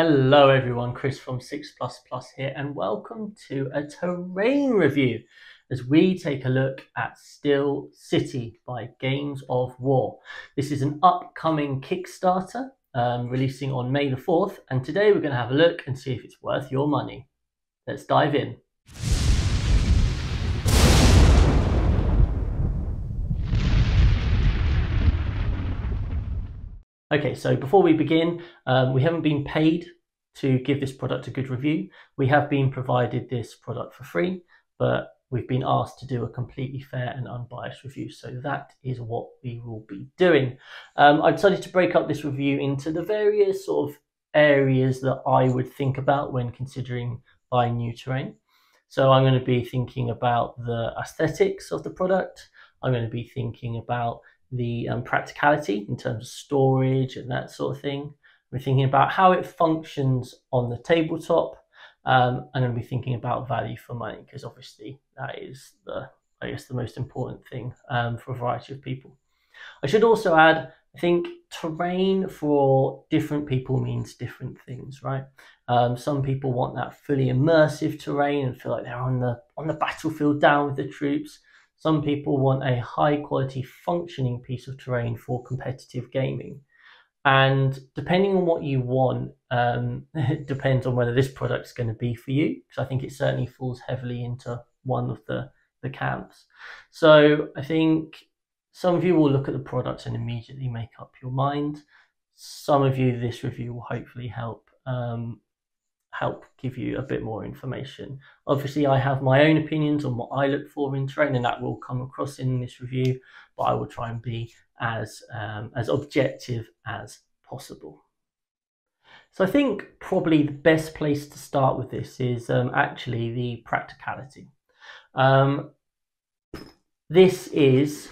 Hello everyone, Chris from 6 here, and welcome to a terrain review as we take a look at Still City by Games of War. This is an upcoming Kickstarter releasing on May the 4th, and today we're going to have a look and see if it's worth your money. Let's dive in. Okay, so before we begin, we haven't been paid to give this product a good review. We have been provided this product for free, but we've been asked to do a completely fair and unbiased review. So that is what we will be doing. I decided to break up this review into the various sort of areas that I would think about when considering buying new terrain. So I'm going to be thinking about the aesthetics of the product. I'm going to be thinking about the practicality in terms of storage and that sort of thing. We're thinking about how it functions on the tabletop. I'm going to be thinking about value for money, because obviously that is the most important thing for a variety of people. I should also add, I think terrain for different people means different things, right? Some people want that fully immersive terrain and feel like they're on the battlefield down with the troops. Some people want a high quality functioning piece of terrain for competitive gaming. And depending on what you want, it depends on whether this product's going to be for you, because I think it certainly falls heavily into one of the camps. So I think some of you will look at the product and immediately make up your mind. Some of you, this review will hopefully help give you a bit more information. Obviously, I have my own opinions on what I look for in terrain, and that will come across in this review, but I will try and be as objective as possible. So I think probably the best place to start with this is actually the practicality. This is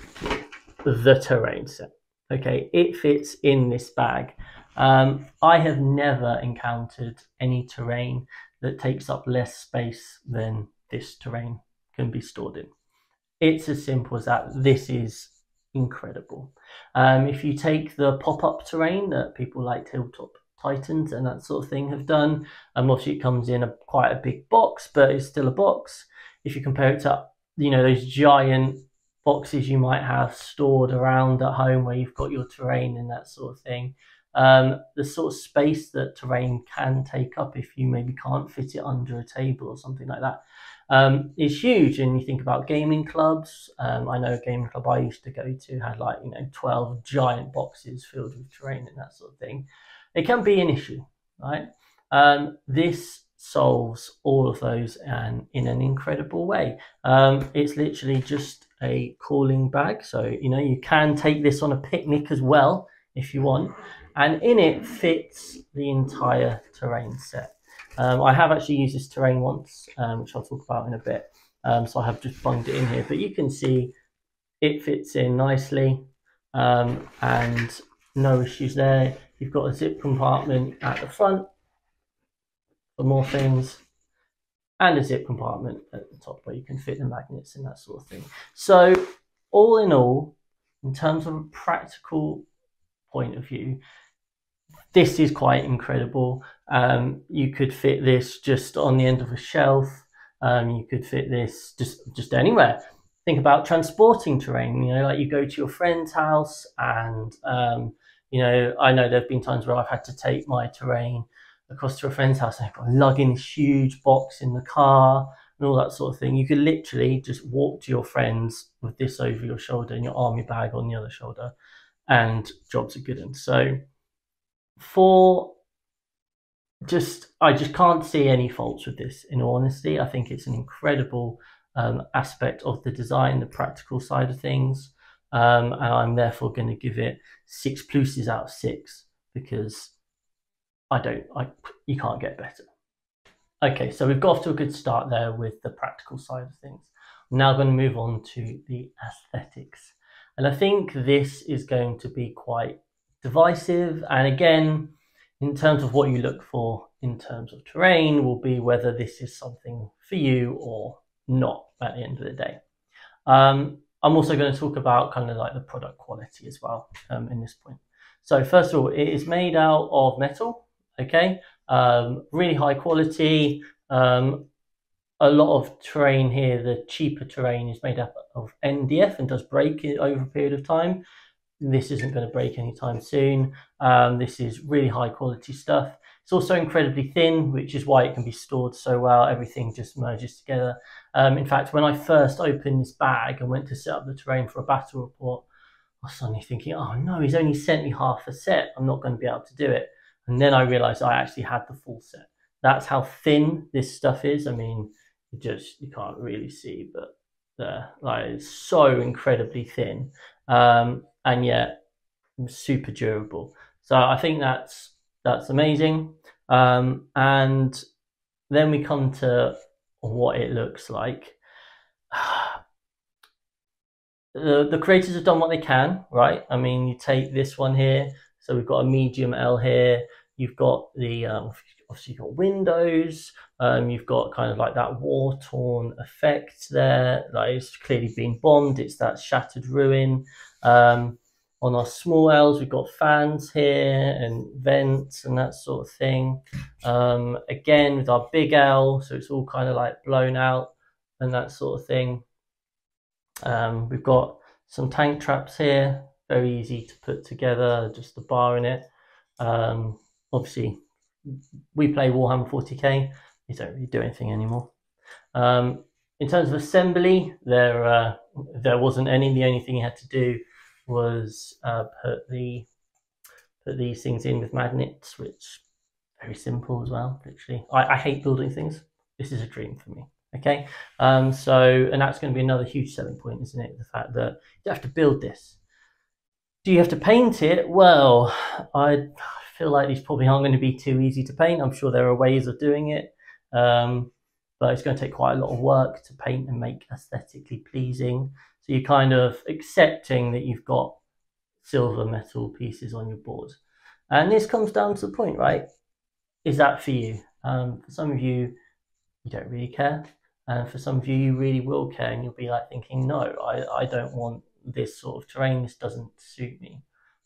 the terrain set. Okay, it fits in this bag. I have never encountered any terrain that takes up less space than this terrain can be stored in. It's as simple as that. This is incredible. If you take the pop-up terrain that people like Tabletop Titans and that sort of thing have done, obviously it comes in quite a big box, but it's still a box. If you compare it to, those giant boxes you might have stored around at home where you've got your terrain and that sort of thing, the sort of space that terrain can take up if you maybe can't fit it under a table or something like that is huge. And you think about gaming clubs. I know a gaming club I used to go to had 12 giant boxes filled with terrain and that sort of thing. It can be an issue, right? This solves all of those and in an incredible way. It's literally just a cooling bag, so you can take this on a picnic as well if you want, and in it fits the entire terrain set. I have actually used this terrain once, which I'll talk about in a bit, so I have just bunged it in here, but you can see it fits in nicely, and no issues there. You've got a zip compartment at the front for more things, and a zip compartment at the top where you can fit the magnets and that sort of thing. So all in all, in terms of a practical point of view, this is quite incredible. You could fit this just on the end of a shelf. You could fit this just anywhere. Think about transporting terrain, like you go to your friend's house and, I know there have been times where I've had to take my terrain across to a friend's house and I've got to lug in this huge box in the car and all that sort of thing. You could literally just walk to your friends with this over your shoulder and your army bag on the other shoulder, and jobs are good. And so I just can't see any faults with this, in all honesty. I think it's an incredible aspect of the design, the practical side of things, and I'm therefore going to give it 6 pluses out of 6, because you can't get better. Okay, so we've got off to a good start there with the practical side of things. I'm now going to move on to the aesthetics, and I think this is going to be quite divisive, and again, in terms of what you look for in terms of terrain will be whether this is something for you or not at the end of the day. I'm also going to talk about kind of like the product quality as well in this point. So first of all, it is made out of metal, okay? Really high quality. A lot of terrain here, the cheaper terrain, is made up of MDF and does break over a period of time. This isn't going to break anytime soon. This is really high quality stuff. It's also incredibly thin, which is why it can be stored so well. Everything just merges together. In fact, when I first opened this bag and went to set up the terrain for a battle report, I was suddenly thinking, oh no, he's only sent me half a set. I'm not going to be able to do it. And then I realized I actually had the full set. That's how thin this stuff is. I mean, you can't really see, but like, it's so incredibly thin, and yet super durable. So I think that's amazing. And then we come to what it looks like. The creators have done what they can, right? I mean, you take this one here. So we've got a medium L here. You've got the obviously you've got windows. You've got kind of like that war-torn effect there. Like, it's clearly been bombed. It's that shattered ruin. On our small L's, we've got fans here and vents and that sort of thing. Again, with our big L, so it's all kind of like blown out and that sort of thing. We've got some tank traps here, very easy to put together, just the bar in it. Obviously, we play Warhammer 40k, you don't really do anything anymore. In terms of assembly, there wasn't any. The only thing you had to do was put these things in with magnets, which very simple as well, literally. I hate building things. This is a dream for me. Okay, and that's going to be another huge selling point, isn't it? The fact that you have to build this. Do you have to paint it? Well, I feel like these probably aren't going to be too easy to paint. I'm sure there are ways of doing it, but it's going to take quite a lot of work to paint and make aesthetically pleasing. So you're kind of accepting that you've got silver metal pieces on your board. And this comes down to the point, right? Is that for you? For some of you, you don't really care. And for some of you, you really will care, and you'll be like thinking, no, I don't want this sort of terrain. This doesn't suit me.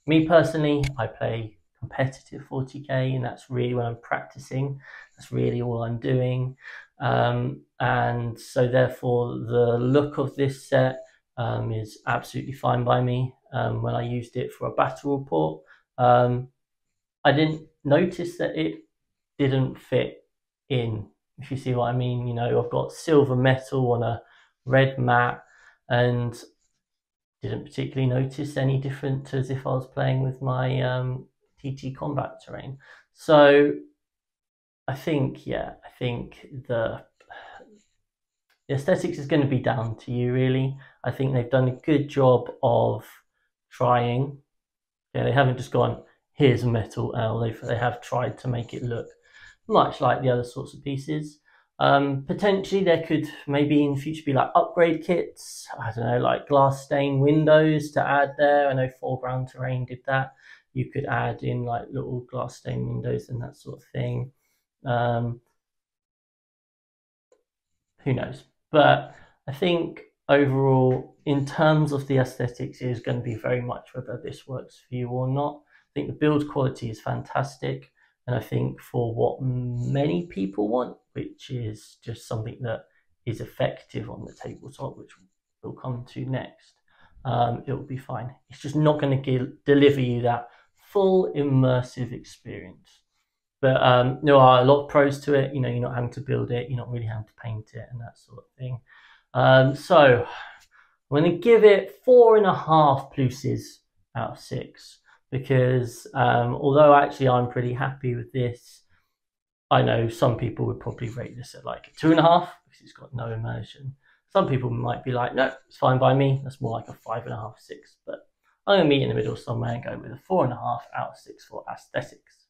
Me personally, I play competitive 40k, and that's really when I'm practicing. That's really all I'm doing. And so therefore, the look of this set is absolutely fine by me. When I used it for a battle report, I didn't notice that it didn't fit in, if you see what I mean. You know, I've got silver metal on a red mat, and didn't particularly notice any different as if I was playing with my TT combat terrain. So I think the aesthetics is going to be down to you, really. I think they've done a good job of trying. Yeah, they haven't just gone, here's a metal L. They have tried to make it look much like the other sorts of pieces. Potentially there could maybe in the future be like upgrade kits. I don't know, like glass stained windows to add there. I know Foreground Terrain did that. You could add in like little glass stained windows and that sort of thing. Who knows? But I think overall, in terms of the aesthetics, it is going to be very much whether this works for you or not. I think the build quality is fantastic. And I think for what many people want, which is just something that is effective on the tabletop, which we'll come to next, it will be fine. It's just not going to deliver you that full immersive experience. But there are a lot of pros to it. You know, you're not having to build it, you're not really having to paint it and that sort of thing. So I'm going to give it 4.5 pluses out of 6. Because although actually I'm pretty happy with this, I know some people would probably rate this at like a 2.5 because it's got no immersion. Some people might be like, no, it's fine by me. That's more like a 5.5, 6. But I'm going to meet in the middle somewhere and go with a 4.5 out of 6 for aesthetics.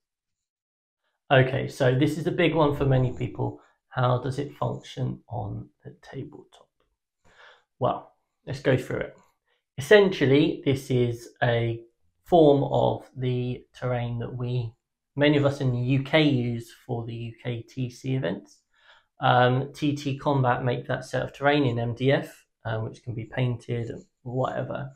Okay, so this is the big one for many people. How does it function on the tabletop? Well, let's go through it. Essentially, this is a form of the terrain that many of us in the UK use for the UK TC events. TT Combat make that set of terrain in MDF, which can be painted and whatever.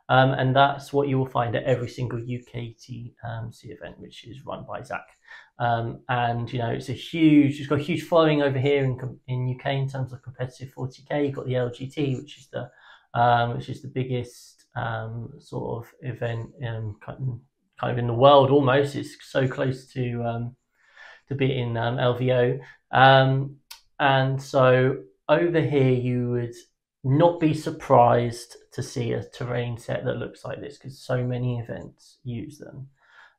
And that's what you will find at every single UK TC event, which is run by Zach. And it's it's got a huge following over here in UK in terms of competitive 40k. You've got the LGT, which is the biggest sort of event kind of in the world almost. It's so close to beating LVO, and so over here you would not be surprised to see a terrain set that looks like this because so many events use them.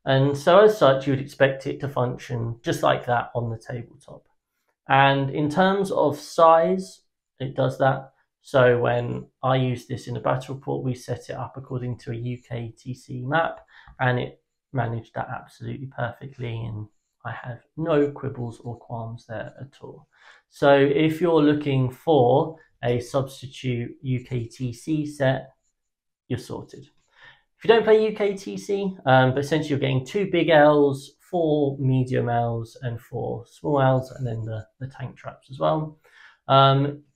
And so as such, you would expect it to function just like that on the tabletop. And in terms of size, it does that. So when I use this in a battle report, we set it up according to a UK TC map, and it managed that absolutely perfectly, and I have no quibbles or qualms there at all. So if you're looking for a substitute UKTC set, you're sorted. If you don't play UKTC, but essentially you're getting 2 big Ls, 4 medium Ls, and 4 small Ls, and then the tank traps as well.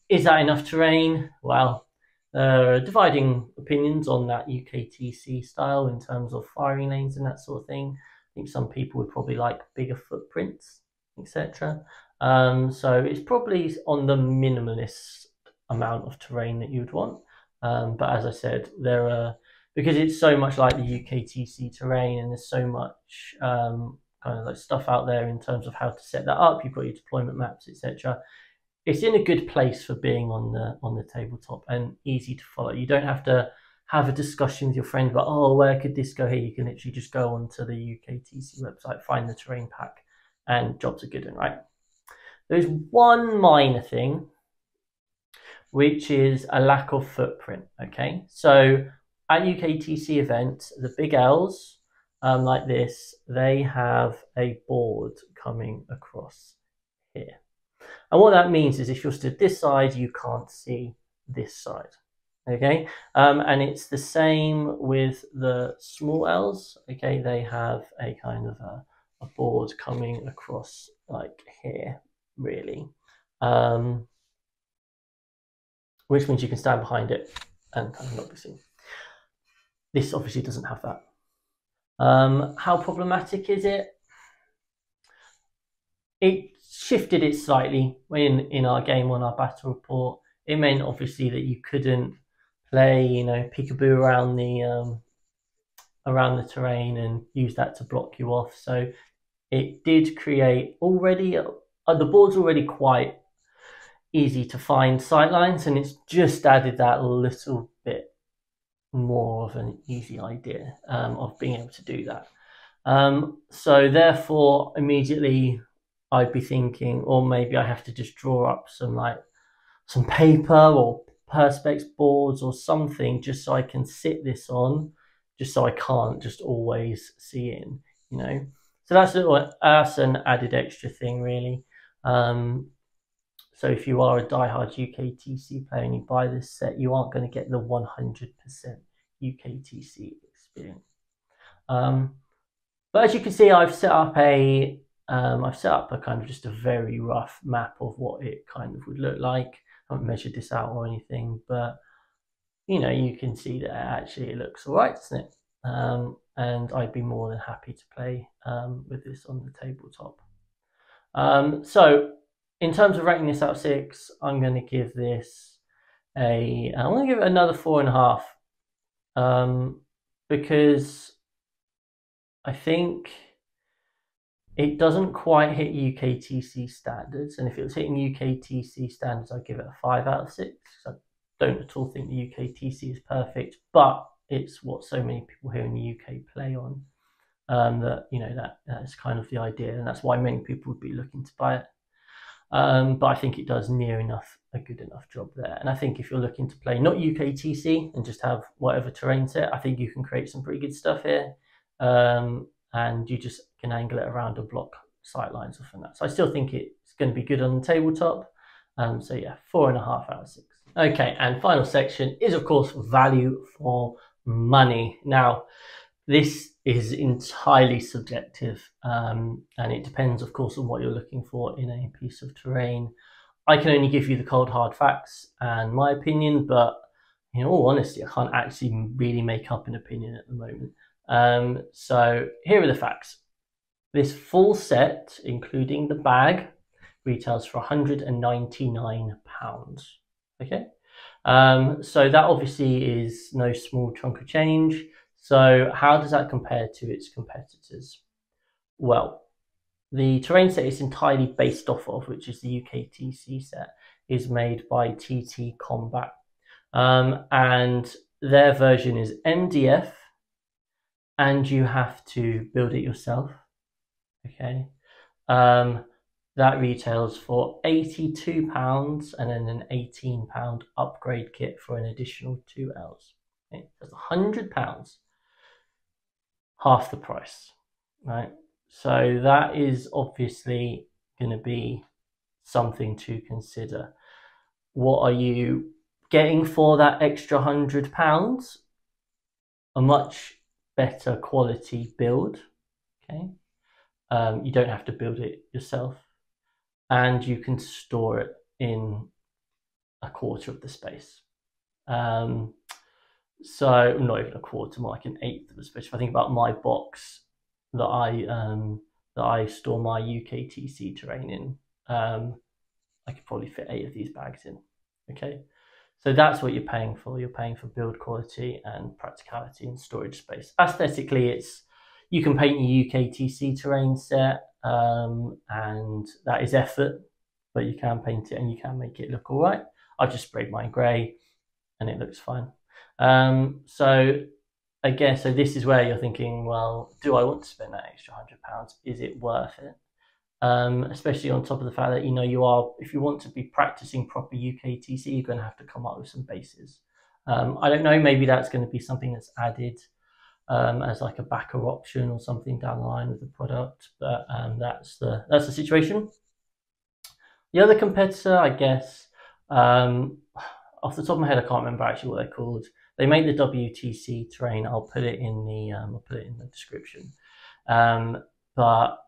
Is that enough terrain? Well, there are dividing opinions on that UKTC style in terms of firing lanes and that sort of thing. I think some people would probably like bigger footprints, etc. So it's probably on the minimalist amount of terrain that you'd want. But as I said, because it's so much like the UKTC terrain, and there's so much kind of like stuff out there in terms of how to set that up. You've got your deployment maps, etc. It's in a good place for being on the tabletop and easy to follow. You don't have to have a discussion with your friend about, oh, where could this go here? You can literally just go onto the UKTC website, find the terrain pack, and jobs are good and right. There's one minor thing, which is a lack of footprint. Okay, so at UKTC events, the big Ls like this, they have a board coming across here. And what that means is if you're stood this side, you can't see this side. Okay, and it's the same with the small Ls. Okay, they have a kind of a board coming across like here, really, which means you can stand behind it and kind of not be seen. This obviously doesn't have that. How problematic is it? It shifted it slightly in our game on our battle report. It meant obviously that you couldn't play, peekaboo around the terrain and use that to block you off. So it did create already the board's already quite easy to find sightlines, and it's just added that little bit more of an easy idea of being able to do that. So therefore, immediately I'd be thinking, or maybe I have to just draw up some paper or perspex boards or something just so I can sit this on, just so I can't just always see in, So that's an added extra thing, really. So if you are a diehard UKTC player and you buy this set, you aren't going to get the 100% UKTC experience. But as you can see, I've set up a kind of just a very rough map of what it kind of would look like. I haven't measured this out or anything, but you can see that actually it looks all right, doesn't it? And I'd be more than happy to play with this on the tabletop. So in terms of rating this out of 6, I'm going to give this I'm going to give it another 4.5, because I think it doesn't quite hit UKTC standards, and if it was hitting UKTC standards, I'd give it a 5 out of 6. I don't at all think the UKTC is perfect, but it's what so many people here in the UK play on. That's kind of the idea, and that's why many people would be looking to buy it. But I think it does a good enough job there. And I think if you're looking to play not UKTC and just have whatever terrain set, I think you can create some pretty good stuff here. And you just can angle it around and block sightlines off and that. So I still think it's going to be good on the tabletop. So yeah, 4.5 out of 6. Okay, and final section is of course value for money. Now, this is entirely subjective, and it depends, of course, on what you're looking for in a piece of terrain. I can only give you the cold hard facts and my opinion, but in all honesty, I can't actually really make up an opinion at the moment. So here are the facts. This full set, including the bag, retails for £199. Okay, so that obviously is no small chunk of change. So how does that compare to its competitors? Well, the terrain set it's entirely based off of, which is the UKTC set, is made by TT Combat. And their version is MDF, and you have to build it yourself. Okay. That retails for £82 and then an £18 upgrade kit for an additional 2Ls. Okay. That's £100, half the price, right? So that is obviously going to be something to consider. What are you getting for that extra £100? A much better quality build. Okay, you don't have to build it yourself, and you can store it in a quarter of the space. So not even a quarter, more like an eighth of the space. If I think about my box that I store my UKTC terrain in, I could probably fit 8 of these bags in. Okay, so that's what you're paying for. You're paying for build quality and practicality and storage space. Aesthetically, it's you can paint your UKTC terrain set, and that is effort, but you can paint it and you can make it look all right. I've just sprayed mine grey and it looks fine. So again, so this is where you're thinking, well, do I want to spend that extra £100? Is it worth it? Especially on top of the fact that, you know, if you want to be practicing proper UKTC, you're going to have to come up with some bases. I don't know, maybe that's going to be something that's added as like a backer option or something down the line with the product, but that's the situation. The other competitor, I guess, off the top of my head, I can't remember actually what they're called. They make the WTC terrain. I'll put it in the description. But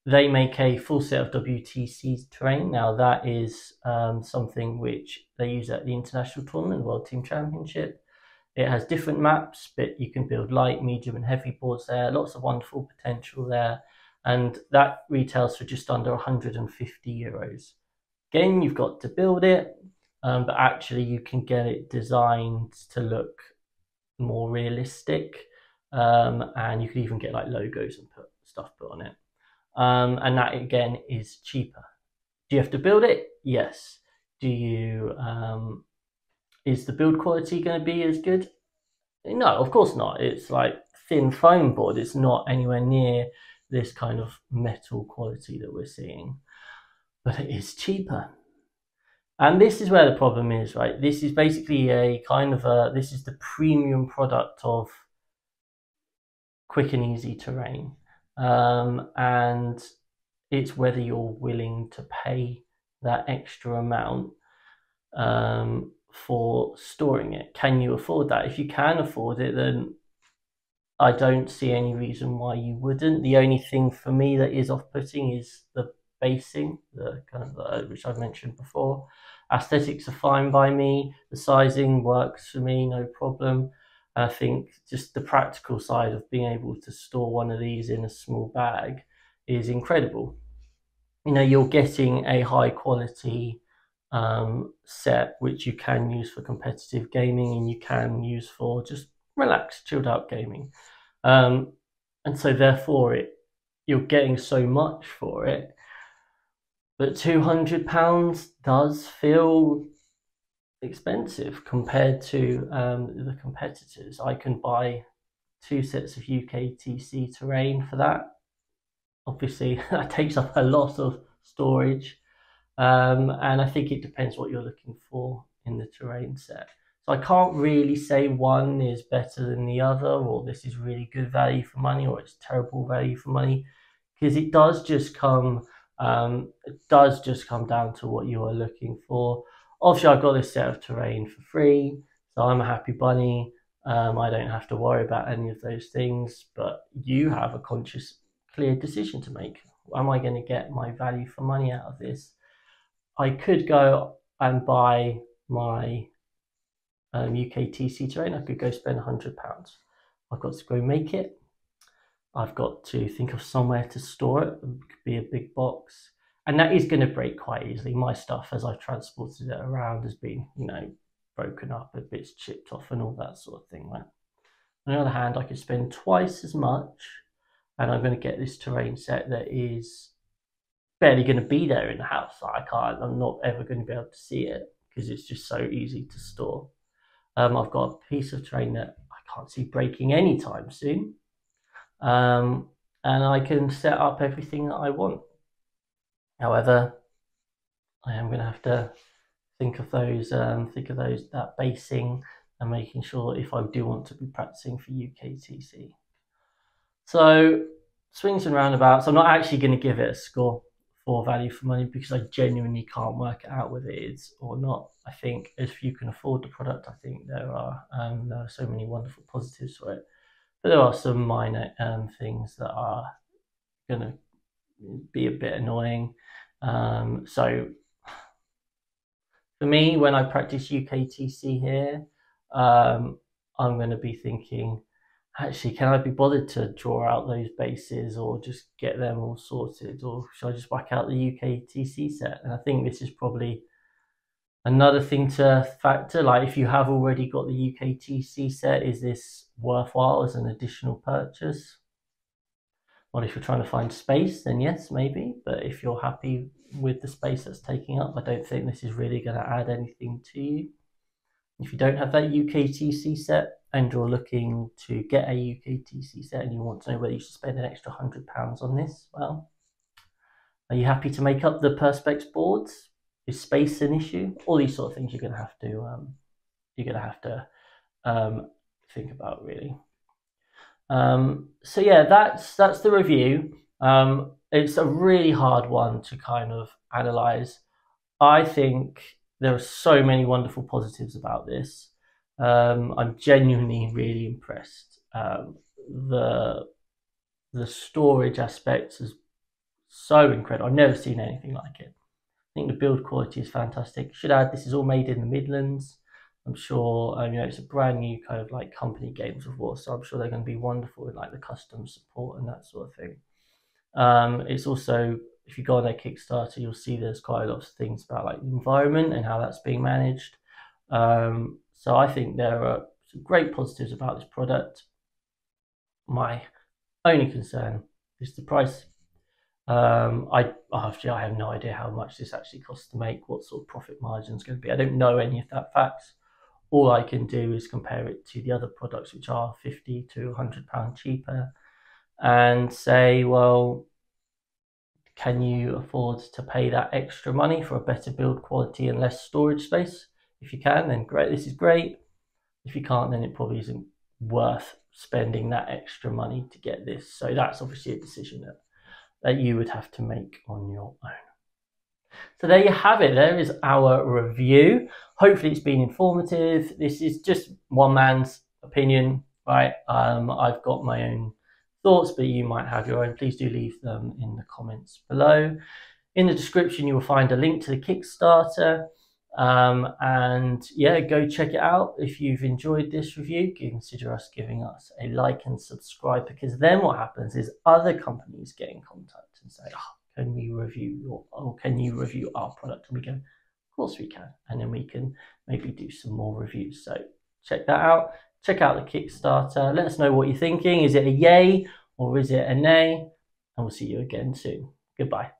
they make a full set of WTC terrain. Now that is something which they use at the international tournament, the World Team Championship. It has different maps, but you can build light, medium, and heavy boards there. Lots of wonderful potential there, and that retails for just under €150. Again, you've got to build it, but actually you can get it designed to look more realistic, and you can even get like logos and stuff put on it. And that again is cheaper. Do you have to build it? Yes. Do you? Is the build quality going to be as good? No, of course not. It's like thin foam board. It's not anywhere near this kind of metal quality that we're seeing, but it is cheaper. And this is where the problem is, right? This is basically a kind of this is the premium product of quick and easy terrain. And it's whether you're willing to pay that extra amount for storing it. Can you afford that? If you can afford it, then I don't see any reason why you wouldn't. The only thing for me that is off-putting is the basing, the kind of which I've mentioned before. Aesthetics are fine by me. The sizing works for me, no problem. I think just the practical side of being able to store one of these in a small bag is incredible. You know, you're getting a high quality set which you can use for competitive gaming and you can use for just relaxed, chilled out gaming. And so therefore you're getting so much for it, but £200 does feel expensive compared to the competitors. I can buy 2 sets of UKTC terrain for that. Obviously, that takes up a lot of storage, and I think it depends what you're looking for in the terrain set. So I can't really say one is better than the other, or this is really good value for money, or it's terrible value for money, because it does just come down to what you are looking for. Obviously, I've got this set of terrain for free, so I'm a happy bunny. I don't have to worry about any of those things, but you have a conscious, clear decision to make. Am I going to get my value for money out of this? I could go and buy my UKTC terrain. I could go spend £100. I've got to go make it. I've got to think of somewhere to store it. It could be a big box. And that is going to break quite easily. My stuff, as I've transported it around, has been, broken up, a bits chipped off and all that sort of thing, right? On the other hand, I could spend twice as much, and I'm going to get this terrain set that is barely going to be there in the house. I'm not ever going to be able to see it because it's just so easy to store. I've got a piece of terrain that I can't see breaking anytime soon. And I can set up everything that I want. However, I am going to have to think of that basing and making sure if I do want to be practicing for UKTC. So swings and roundabouts. I'm not actually going to give it a score for value for money because I genuinely can't work it out whether it is or not. I think if you can afford the product, I think there are so many wonderful positives for it. But there are some minor things that are going to be a bit annoying. So for me, when I practice UKTC here, I'm going to be thinking, actually, can I be bothered to draw out those bases or just get them all sorted? Or should I just whack out the UKTC set? And I think this is probably another thing to factor. Like if you have already got the UKTC set, is this worthwhile as an additional purchase? Well, if you're trying to find space, then yes, maybe. But if you're happy with the space that's taking up, I don't think this is really going to add anything to you. If you don't have that UKTC set and you're looking to get a UKTC set and you want to know whether you should spend an extra £100 on this, well, are you happy to make up the Perspex boards? Is space an issue? All these sort of things you're going to have to think about, really. So yeah, that's the review. It's a really hard one to kind of analyze. I think there are so many wonderful positives about this. I'm genuinely really impressed. The storage aspect is so incredible. I've never seen anything like it. I think the build quality is fantastic. Should add, this is all made in the Midlands. I'm sure, it's a brand new kind of like company, Games of War, so I'm sure they're going to be wonderful in like the custom support and that sort of thing. It's also, if you go on their Kickstarter, you'll see there's quite a lot of things about like the environment and how that's being managed. So I think there are some great positives about this product. My only concern is the price. I have no idea how much this actually costs to make, what sort of profit margin is going to be. I don't know any of that facts. All I can do is compare it to the other products, which are £50 to £100 cheaper, and say, well, can you afford to pay that extra money for a better build quality and less storage space? If you can, then great, this is great. If you can't, then it probably isn't worth spending that extra money to get this. So that's obviously a decision that you would have to make on your own. So there you have it. There is our review. Hopefully it's been informative. This is just one man's opinion, right? I've got my own thoughts, but you might have your own. Please do leave them in the comments below. In the description, you will find a link to the Kickstarter. And yeah, go check it out. If you've enjoyed this review, consider giving us a like and subscribe, because then what happens is other companies get in contact and say, oh, can you review our product? And we go, of course we can. And then we can maybe do some more reviews. So check that out. Check out the Kickstarter. Let us know what you're thinking. Is it a yay or is it a nay? And we'll see you again soon. Goodbye.